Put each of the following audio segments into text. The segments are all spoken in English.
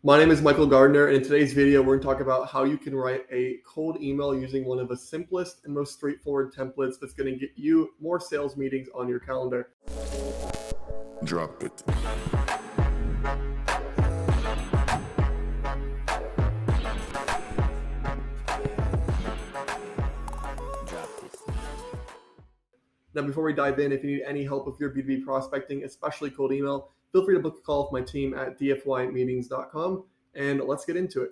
My name is Michael Gardiner, and in today's video, we're going to talk about how you can write a cold email using one of the simplest and most straightforward templates that's going to get you more sales meetings on your calendar. Drop it. Now, before we dive in, if you need any help with your B2B prospecting, especially cold email, feel free to book a call with my team at dfymeetings.com, and let's get into it.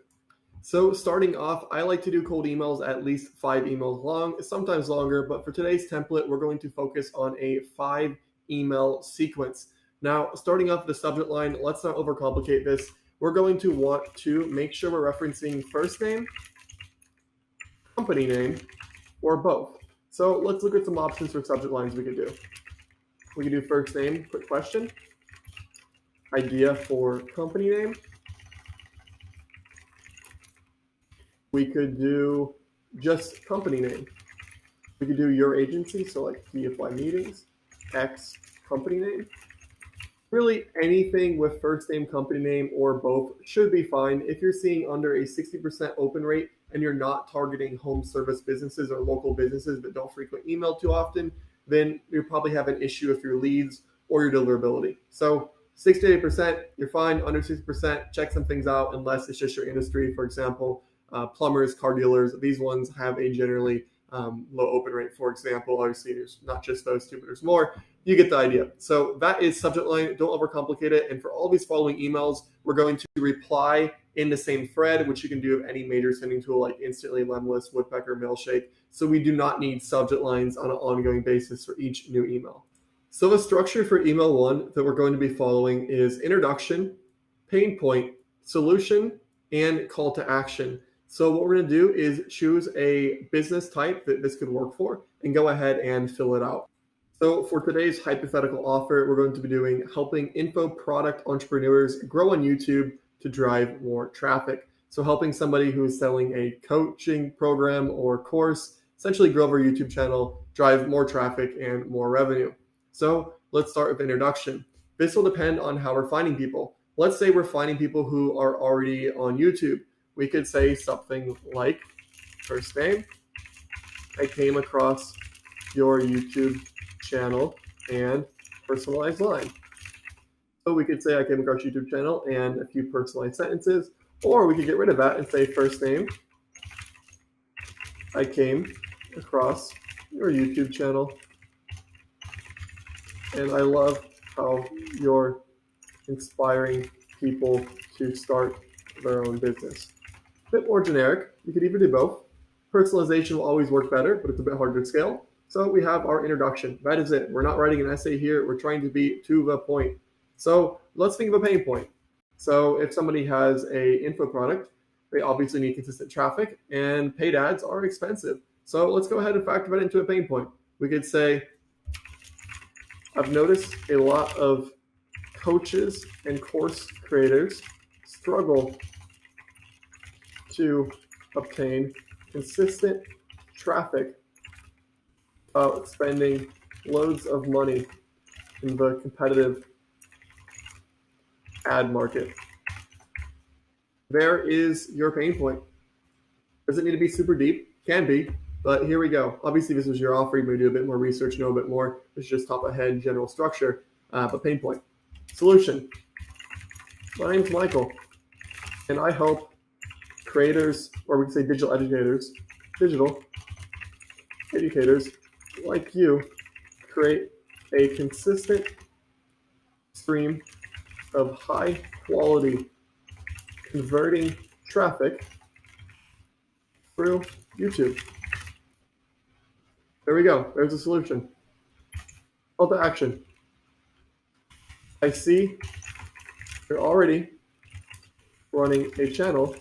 So starting off, I like to do cold emails at least 5 emails long, sometimes longer, but for today's template, we're going to focus on a 5 email sequence. Now, starting off the subject line, let's not overcomplicate this. We're going to want to make sure we're referencing first name, company name, or both. So let's look at some options for subject lines we could do. We could do first name, quick question, idea for company name. We could do just company name. We could do your agency, so like DFY Meetings, X company name. Really anything with first name, company name, or both should be fine. If you're seeing under a 60% open rate and you're not targeting home service businesses or local businesses that don't frequently email too often, then you probably have an issue with your leads or your deliverability. So 68%, you're fine. Under 60%, check some things out unless it's just your industry. For example, plumbers, car dealers, these ones have a generally low open rate, for example. Obviously, there's not just those two, but there's more. You get the idea. So that is subject line. Don't overcomplicate it. And for all these following emails, we're going to reply in the same thread, which you can do with any major sending tool like Instantly, Lemlist, Woodpecker, Mailshake. So we do not need subject lines on an ongoing basis for each new email. So the structure for email 1 that we're going to be following is introduction, pain point, solution, and call to action. So what we're going to do is choose a business type that this could work for and go ahead and fill it out. So for today's hypothetical offer, we're going to be doing helping info product entrepreneurs grow on YouTube to drive more traffic. So helping somebody who is selling a coaching program or course essentially grow their YouTube channel, drive more traffic and more revenue. So let's start with introduction. This will depend on how we're finding people. Let's say we're finding people who are already on YouTube. We could say something like, first name, I came across your YouTube channel and personalized line. So we could say I came across your YouTube channel and a few personalized sentences, or we could get rid of that and say first name, I came across your YouTube channel and I love how you're inspiring people to start their own business. A bit more generic. You could either do both. Personalization will always work better, but it's a bit harder to scale. So we have our introduction. That is it. We're not writing an essay here. We're trying to be to the point. So let's think of a pain point. So if somebody has a info product, they obviously need consistent traffic, and paid ads are expensive. So let's go ahead and factor that into a pain point. We could say, I've noticed a lot of coaches and course creators struggle to obtain consistent traffic without spending loads of money in the competitive ad market. There is your pain point. Does it need to be super deep? Can be, but here we go. Obviously, this was your offer. You may do a bit more research, know a bit more. This is just top of head general structure, but pain point. Solution. My name's Michael, and I help creators, or we can say digital educators like you create a consistent stream of high quality converting traffic through YouTube. There we go. There's a solution. Call to action. I see you're already running a channel,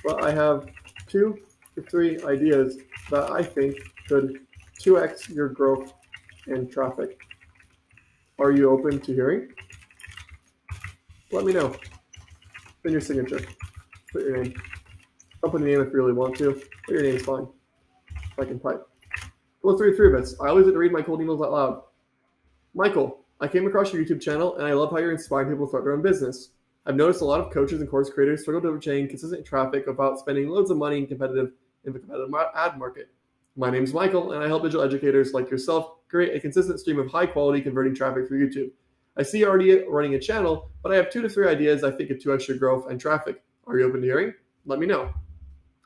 but I have 2 to 3 ideas that I think could 2x your growth and traffic. Are you open to hearing? Let me know. Put your signature. Put your name. Company name if you really want to. But your name's fine. I can type. Let's read through this. I always like to read my cold emails out loud. Michael, I came across your YouTube channel and I love how you're inspiring people to start their own business. I've noticed a lot of coaches and course creators struggle to obtain consistent traffic without spending loads of money in the competitive ad market. My name is Michael, and I help digital educators like yourself create a consistent stream of high-quality converting traffic for YouTube. I see you're already running a channel, but I have 2 to 3 ideas I think could 2x your growth and traffic. Are you open to hearing? Let me know.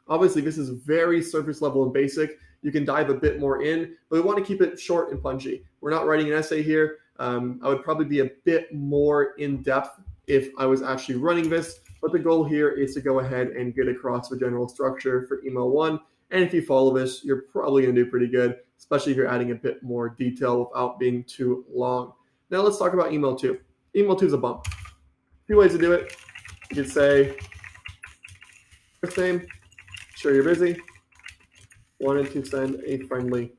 Obviously, this is very surface level and basic. You can dive a bit more in, but we want to keep it short and punchy. We're not writing an essay here. I would probably be a bit more in depth if I was actually running this, but the goal here is to go ahead and get across the general structure for email 1. And if you follow this, you're probably going to do pretty good, especially if you're adding a bit more detail without being too long. Now let's talk about email 2. Email 2 is a bump. A few ways to do it. You could say, first name, sure you're busy, wanted to send a friendly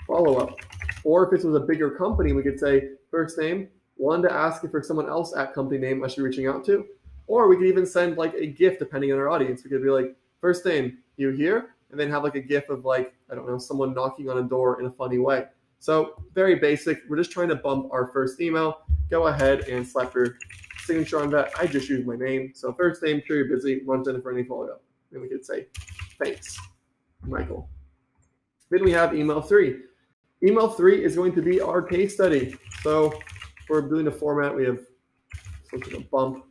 follow-up. Or if this was a bigger company, we could say, first name, wanted to ask if there's someone else at company name I should be reaching out to. Or we could even send like a GIF depending on our audience. We could be like, first name, you here? And then have like a GIF of like, I don't know, someone knocking on a door in a funny way. So very basic. We're just trying to bump our first email. Go ahead and slap your signature on that. I just use my name. So first name, sure you're busy, want to send a friendly follow-up. Then we could say, thanks, Michael. Then we have email 3. Email 3 is going to be our case study. So we're doing the format. We have something to bump.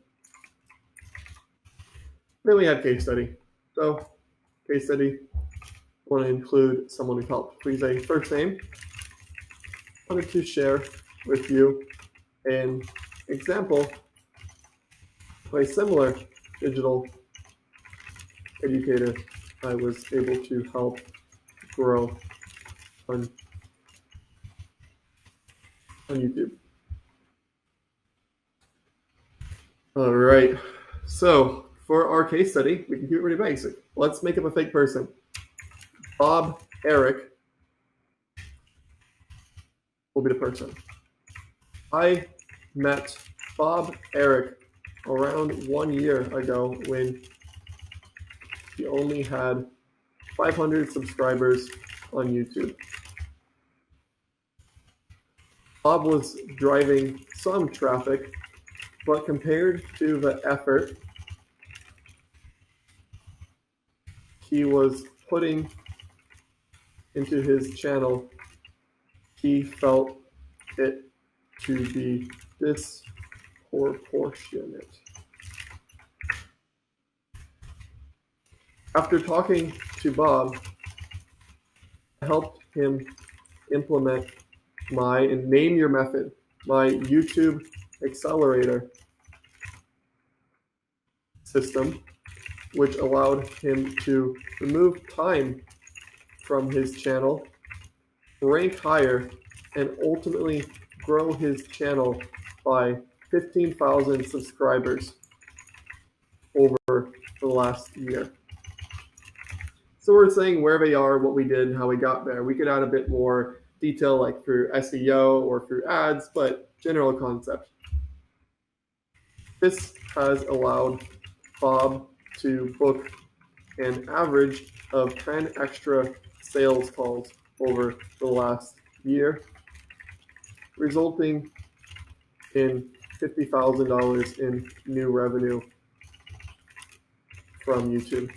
Then we have case study. So case study, want to include someone who helped. Please say first name. Wanted to share with you an example of a similar digital educator I was able to help grow on YouTube. All right, so for our case study, we can keep it pretty basic. Let's make up a fake person. Bob Eric will be the person. I met Bob Eric around 1 year ago when he only had 500 subscribers on YouTube. Bob was driving some traffic, but compared to the effort he was putting into his channel, he felt it to be disproportionate. After talking to Bob, I helped him implement and name your method, my YouTube accelerator system, which allowed him to remove time from his channel, rank higher, and ultimately grow his channel by 15,000 subscribers over the last year. So we're saying where they are, what we did, and how we got there. We could add a bit more detail like through SEO or through ads, but general concept. This has allowed Bob to book an average of 10 extra sales calls over the last year, resulting in $50,000 in new revenue from YouTube.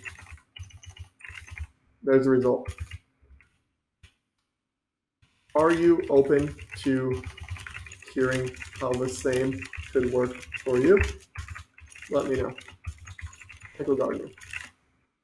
There's a result. Are you open to hearing how the same could work for you? Let me know. Michael Gardiner.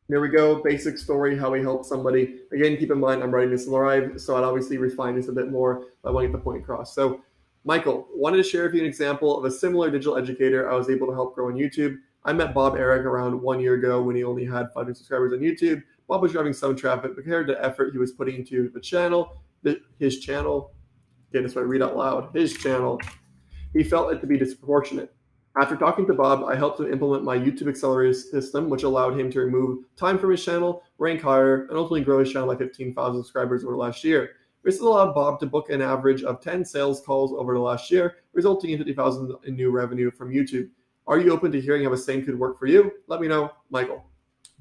There we go. Basic story, how we help somebody. Again, keep in mind, I'm writing this live, so I'd obviously refine this a bit more, but I want to get the point across. So, Michael, wanted to share with you an example of a similar digital educator I was able to help grow on YouTube. I met Bob Eric around 1 year ago when he only had 500 subscribers on YouTube. Bob was driving some traffic, but compared to the effort he was putting into the channel, his channel, again, that's why I read out loud, his channel, he felt it to be disproportionate. After talking to Bob, I helped him implement my YouTube accelerator system, which allowed him to remove time from his channel, rank higher, and ultimately grow his channel by 15,000 subscribers over the last year. This allowed Bob to book an average of 10 sales calls over the last year, resulting in 50,000 in new revenue from YouTube. Are you open to hearing how the same could work for you? Let me know, Michael.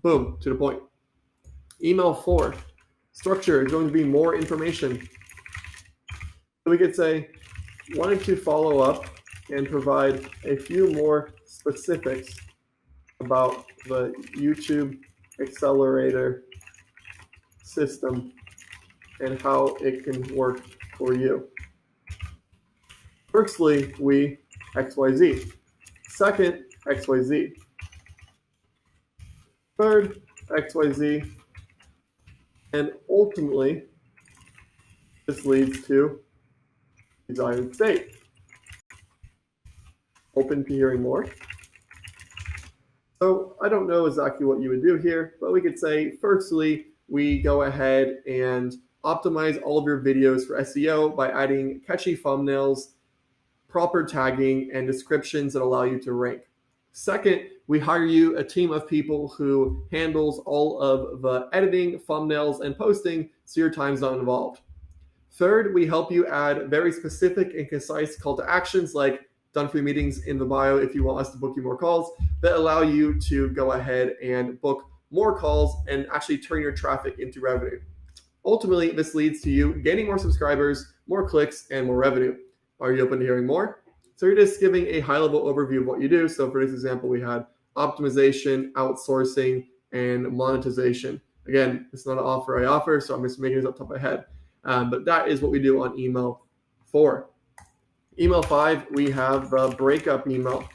Boom, to the point. Email 4. Structure is going to be more information. So we could say, wanted to follow up and provide a few more specifics about the YouTube accelerator system and how it can work for you. Firstly, we XYZ. Second, XYZ. Third, XYZ. And ultimately, this leads to desired state. Open to hearing more. So I don't know exactly what you would do here, but we could say, firstly, we go ahead and optimize all of your videos for SEO by adding catchy thumbnails, proper tagging, and descriptions that allow you to rank. Second, we hire you a team of people who handles all of the editing, thumbnails, and posting, so your time's not involved. Third, we help you add very specific and concise call to actions like done for meetings in the bio if you want us to book you more calls that allow you to go ahead and book more calls and actually turn your traffic into revenue. Ultimately, this leads to you gaining more subscribers, more clicks, and more revenue. Are you open to hearing more? So you're just giving a high-level overview of what you do. So for this example, we had optimization, outsourcing, and monetization. Again, it's not an offer I offer, so I'm just making this up top of my head. But that is what we do on email 4. Email 5, we have the breakup email.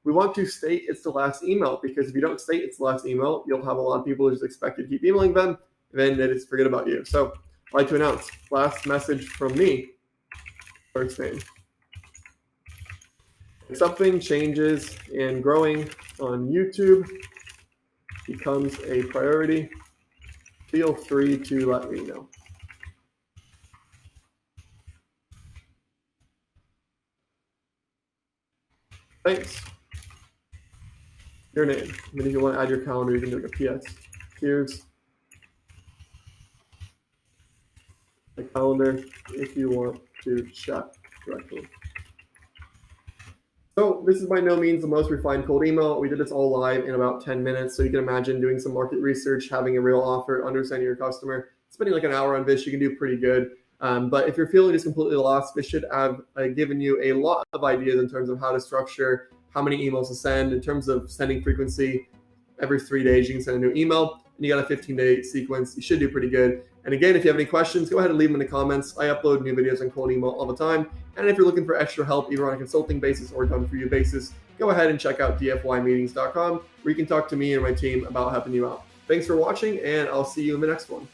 We want to state it's the last email, because if you don't state it's the last email, you'll have a lot of people who just expect you to keep emailing them, and then they just forget about you. So I'd like to announce, last message from me, first name. If something changes and growing on YouTube becomes a priority, feel free to let me know. Thanks. Your name. I mean, if you want to add your calendar, you can do like a PS. Here's the calendar if you want to chat directly. So this is by no means the most refined cold email. We did this all live in about 10 minutes. So you can imagine doing some market research, having a real offer, understanding your customer, spending like an hour on this, you can do pretty good. But if you're feeling just completely lost, this should have given you a lot of ideas in terms of how to structure, how many emails to send, in terms of sending frequency. Every 3 days, you can send a new email, and you got a 15-day sequence. You should do pretty good. And again, if you have any questions, go ahead and leave them in the comments. I upload new videos on cold email all the time. And if you're looking for extra help, either on a consulting basis or done-for-you basis, go ahead and check out dfymeetings.com, where you can talk to me and my team about helping you out. Thanks for watching, and I'll see you in the next one.